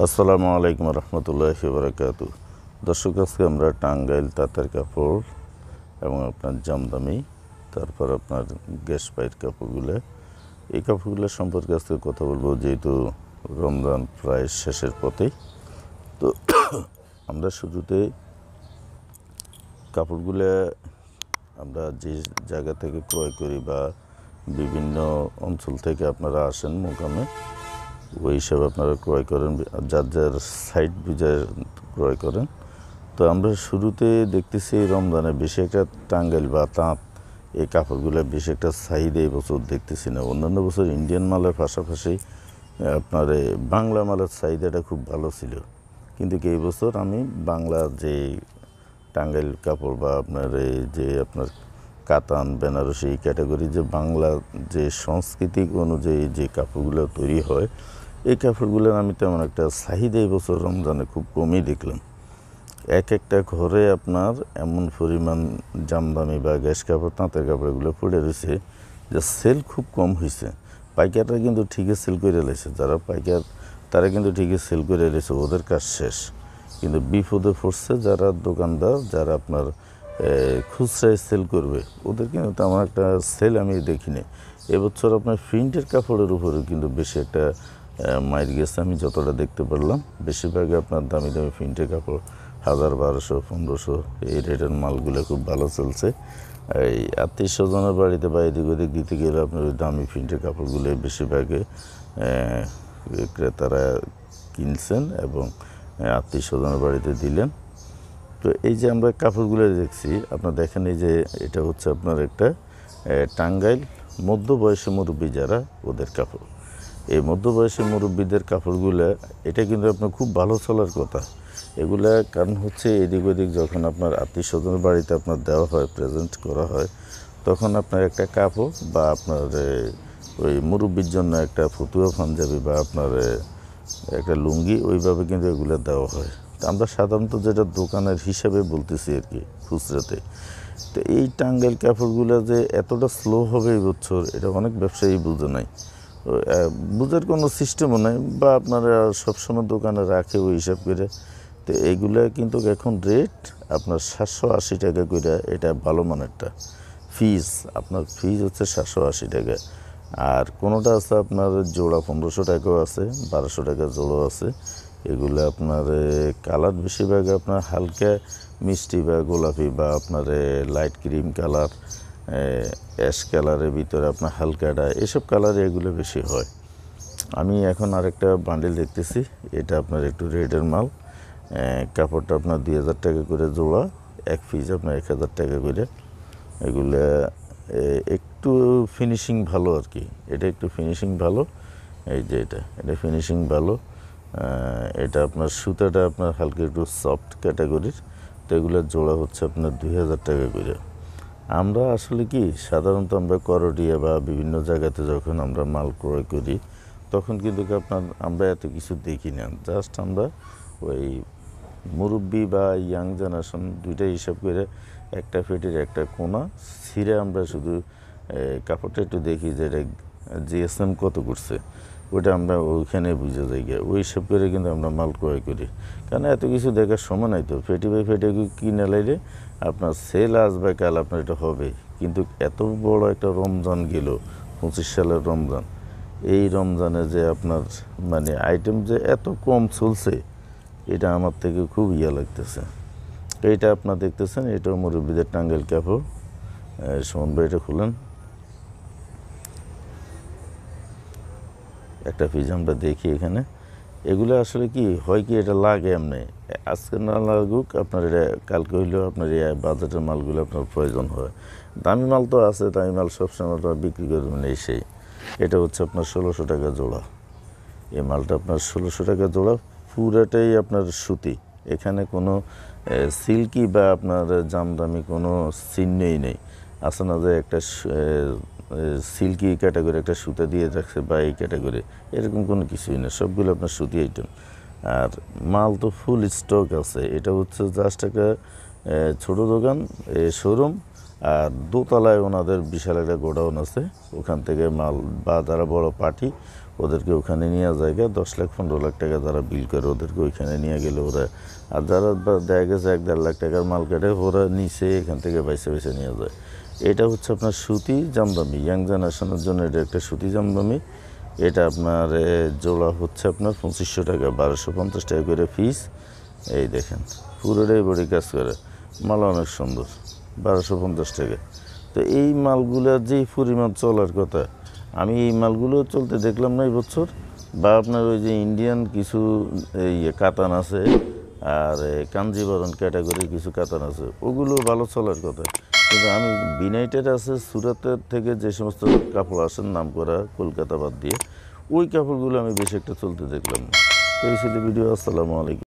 আসসালামু আলাইকুম রহমতুল্লাহি ওয়া বারাকাতুহু। দর্শক, আজকে আমরা টাঙ্গাইল তাঁতের কাপড় এবং আপনার জামদানি, তারপর আপনার গ্যাস পাইপ কাপড়গুলো, এই কাপড়গুলো সম্পর্কে আজকে কথা বলবো, যেহেতু রমজান প্রায় শেষের পথেই। তো আমরা শুরুতে কাপড়গুলো আমরা যে জায়গা থেকে ক্রয় করি বা বিভিন্ন অঞ্চল থেকে আপনারা আসেন মোকামে, ওই হিসাবে আপনারা ক্রয় করেন, যার যার সাইট বুঝে ক্রয় করেন। তো আমরা শুরুতে দেখতেছি রমজানে বেশি একটা টাঙ্গাইল বা তাঁত এই কাপড়গুলো বেশি একটা চাহিদা এই বছর দেখতেছি না। অন্যান্য বছর ইন্ডিয়ান মালের পাশাপাশি আপনার বাংলা মালের চাহিদাটা খুব ভালো ছিল, কিন্তু এই বছর আমি বাংলা যে টাঙ্গাইল কাপড় বা আপনার এই যে আপনার কাতান, বেনারসি, এই ক্যাটাগরি যে বাংলা যে সাংস্কৃতিক অনুযায়ী যে কাপড়গুলো তৈরি হয়, এই কাপড়গুলোর আমি তেমন একটা চাহিদা এই বছর রমজানে খুব কমই দেখলাম। এক একটা ঘরে আপনার এমন পরিমাণ জামদানি বা গ্যাস কাপড়, তাঁতের কাপড় এগুলো পড়ে রয়েছে যে সেল খুব কম হয়েছে। পাইকাররা কিন্তু ঠিকই সেল করে রয়েছে, যারা পাইকার তারা কিন্তু ঠিকই সেল করে রয়েছে, ওদের কাজ শেষ। কিন্তু বিপদে পড়ছে যারা দোকানদার, যারা আপনার খুচরায় সেল করবে, ওদের কিন্তু তেমন একটা সেল আমি দেখিনি। এবছর আপনার প্রিন্টের কাপড়ের উপরে কিন্তু বেশি একটা মাইর গেছে আমি যতটা দেখতে পারলাম। বেশিরভাগই আপনার দামি দামি প্রিন্টের কাপড় 1000, 1200, 1500 এই রেটের মালগুলো খুব ভালো চলছে। এই আত্মীয় স্বজনের বাড়িতে বা এদিক ওদিক দিতে গেলে আপনার ওই দামি প্রিন্টের কাপড়গুলো বেশিরভাগে ক্রেতারা কিনছেন এবং আত্মীয় স্বজনের বাড়িতে দিলেন। তো এই যে আমরা কাপড়গুলো দেখছি, আপনার দেখেন, এই যে এটা হচ্ছে আপনার একটা টাঙ্গাইল মধ্যবয়সী মুরব্বী যারা, ওদের কাপড়। এই মধ্যবয়সী মুরব্বীদের কাপড়গুলো এটা কিন্তু আপনার খুব ভালো চলার কথা। এগুলা কারণ হচ্ছে এদিক ওদিক যখন আপনার আত্মীয় স্বজনের বাড়িতে আপনার দেওয়া হয়, প্রেজেন্ট করা হয়, তখন আপনার একটা কাপড় বা আপনার ওই মুরব্বীর জন্য একটা ফতুয়া পাঞ্জাবি বা আপনার একটা লুঙ্গি, ওইভাবে কিন্তু এগুলো দেওয়া হয়। তো আমরা সাধারণত যেটা দোকানের হিসাবে বলতেছি আর কি, খুচরাতে। তো এই টাঙ্গাইল কাপড়গুলো যে এতটা স্লো হবে এই বছর, এটা অনেক ব্যবসায়ী বুঝে নাই, বুঝার কোনো সিস্টেমও নাই, বা আপনারা সবসময় দোকানে রাখে ওই হিসাব করে। তো এইগুলো কিন্তু এখন রেট আপনার 780 টাকা করে, এটা ভালো মানেরটা। ফিজ আপনার ফিজ হচ্ছে 780 টাকা। আর কোনোটা আছে আপনার জোড়া 1500 টাকাও আছে, 1200 টাকা জোড়াও আছে। এগুলো আপনার কালার বেশিরভাগ আপনার হালকা মিষ্টি বা গোলাপি বা আপনার লাইট ক্রিম কালার, অ্যাশ কালারের ভিতরে আপনার হালকাটা, এসব কালারে এগুলো বেশি হয়। আমি এখন আরেকটা বান্ডেল দেখতেছি, এটা আপনার একটু রেডের মাল। কাপড়টা আপনার 2000 টাকা করে জোড়া, এক পিস আপনার 1000 টাকা করে। এগুলো একটু ফিনিশিং ভালো আর কি, এটা একটু ফিনিশিং ভালো। এই যে এটা ফিনিশিং ভালো। এটা আপনার সুতাটা আপনার হালকা একটু সফট ক্যাটাগরির। তো এগুলোর জোড়া হচ্ছে আপনার 2000 টাকা করে। আমরা আসলে কি সাধারণত আমরা করডিয়া বা বিভিন্ন জায়গাতে যখন আমরা মাল ক্রয় করি, তখন কিন্তু আপনার আমরা এত কিছু দেখি না। জাস্ট আমরা ওই মুরব্বি বা ইয়াং জেনারেশন দুইটাই হিসাব করে একটা ফেটির একটা কোনা ছিঁড়ে আমরা শুধু কাপড়টা একটু দেখি যে এটা জিএসএম কত করছে, ওটা আমরা ওইখানে বুঝে যাই গিয়ে, ওই হিসাব করে কিন্তু আমরা মাল ক্রয় করি। কারণ এত কিছু দেখার সময় নাই তো। ফেটি বাই ফেটে কিনে লাইলে আপনার সেল আসবে কাল, আপনার এটা হবে। কিন্তু এত বড় একটা রমজান গেল, 25 সালের রমজান, এই রমজানে যে আপনার মানে আইটেম যে এত কম চলছে, এটা আমার থেকে খুব লাগতেছে। এইটা আপনার দেখতেছেন, এটাও মুরব্বীদের টাঙ্গাইল কাপড়। সুমন ভাই, এটা খুলেন, একটা পিস আমরা দেখি এখানে। এগুলো আসলে কি হয়, কি এটা লাগে এমনি, আজকে না লাগুক আপনার এটা কালকে হইলেও আপনার এই বাজেটের মালগুলো আপনার প্রয়োজন হয়। দামি মাল তো আছে, দামি মাল সবসময় তো বিক্রি করবেন এই সেই। এটা হচ্ছে আপনার 1600 টাকা জোড়া। এই মালটা আপনার 1600 টাকা জোড়া, পুরাটাই আপনার সুতি। এখানে কোনো সিল্কি বা আপনার জামদামি কোনো চিহ্নই নেই। আছে না যে একটা সিল্কি ক্যাটাগরি একটা সুতা দিয়ে রাখছে বা এই ক্যাটাগরি, এরকম কোনো কিছুই না, সবগুলো আপনার সুতি আইটেম। আর মাল তো ফুল স্টক আছে। এটা হচ্ছে জাস্ট একটা ছোটো দোকান, শোরুম। আর দোতলায় ওনাদের বিশাল একটা গোডাউন আছে, ওখান থেকে মাল বা যারা বড় পার্টি ওদেরকে ওখানে নিয়ে যায়, 10 লাখ 15 লাখ টাকা যারা বিল করে ওদেরকে ওইখানে নিয়ে গেলে ওরা, আর যারা দেখা গেছে 1-1.5 লাখ টাকার মাল কাটে ওরা নিচে এখান থেকে বাইসে বাইসে নিয়ে যায়। এটা হচ্ছে আপনার সুতি জামদানি, ইয়াং জেনারেশনের জন্য এটা একটা সুতি জামদানি। এটা আপনার জোড়া হচ্ছে আপনার 2500 টাকা, 1250 টাকা করে পিস। এই দেখেন পুরোটাই বডি কাজ করে, মাল অনেক সুন্দর, 1250 টাকা। তো এই মালগুলো যেই পরিমাণ চলার কথা, আমি এই মালগুলো চলতে দেখলাম না এই বছর। বা আপনার ওই যে ইন্ডিয়ান কিছু এই কাতান আছে, আর কাঞ্জিবরণ ক্যাটাগরির কিছু কাতান আছে, ওগুলো ভালো চলার কথা। কিন্তু আমি বিনাইটেড আছে সুরাতের থেকে যে সমস্ত কাপড় আসেন নাম করা কলকাতা বাদ দিয়ে, ওই কাপড়গুলো আমি বেশি একটা চলতে দেখলাম না। তো এই ছিল ভিডিও। আসসালামু আলাইকুম।